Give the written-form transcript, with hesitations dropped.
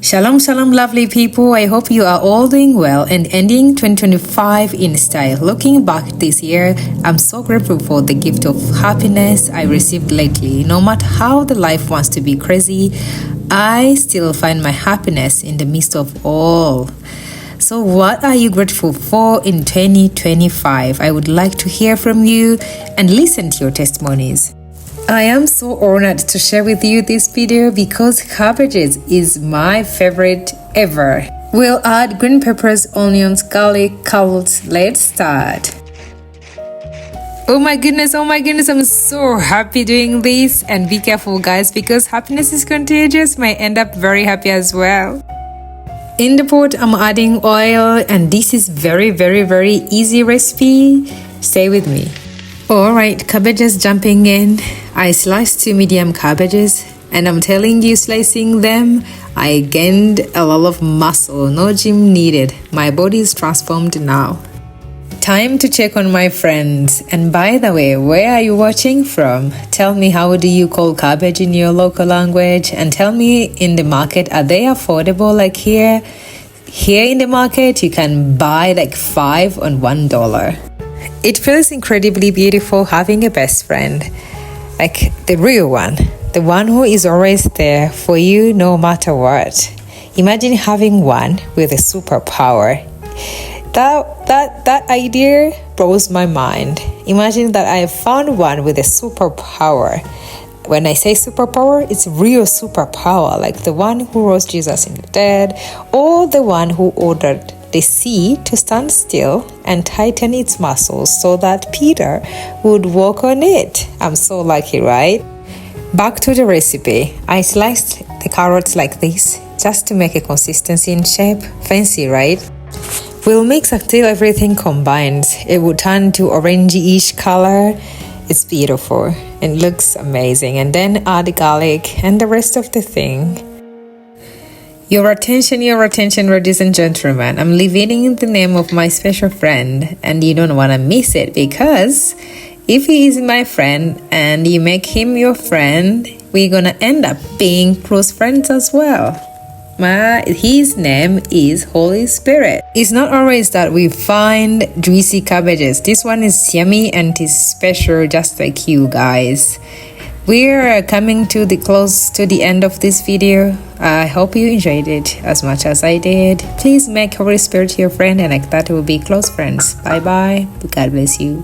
Shalom, shalom, lovely people. I hope you are all doing well and ending 2025 in style. Looking back this year, I'm so grateful for the gift of happiness I received lately. No matter how the life wants to be crazy, I still find my happiness in the midst of all. So what are you grateful for in 2025? I would like to hear from you and listen to your testimonies. I am so honored to share with you this video because Cabbages is my favorite ever. We'll add green peppers, onions, garlic, carrots. Let's start. Oh my goodness, I'm so happy doing this. And be careful guys, because happiness is contagious. Might end up very happy as well. In the pot, I'm adding oil, and this is very easy recipe. Stay with me. Alright, cabbages jumping in. I sliced 2 medium cabbages, and I'm telling you, slicing them, I gained a lot of muscle. No gym needed. My body is transformed now. Time to check on my friends. And by the way, where are you watching from? Tell me, how do you call cabbage in your local language? And tell me, in the market, are they affordable like here? Here in the market, you can buy like 5 on $1. It feels incredibly beautiful having a best friend, like the real one, the one who is always there for you no matter what. Imagine having one with a superpower. That idea blows my mind. Imagine that I have found one with a superpower. When I say superpower, it's real superpower, like the one who rose Jesus in the dead, or the one who ordered the sea to stand still and tighten its muscles so that Peter would walk on it. I'm so lucky, right? Back to the recipe. I sliced the carrots like this just to make a consistency in shape. Fancy, right? We'll mix until everything combines. It will turn to orangey-ish color. It's beautiful and looks amazing. And then add garlic and the rest of the thing. Your attention, ladies and gentlemen. I'm leaving in the name of my special friend, and you don't want to miss it, because if he is my friend and you make him your friend, we're gonna end up being close friends as well. His name is Holy Spirit. It's not always that we find juicy cabbages. This one is yummy and is special, just like you guys. We're coming to the end of this video. I hope you enjoyed it as much as I did. Please make Holy Spirit your friend, and like that we'll be close friends. Bye bye. God bless you.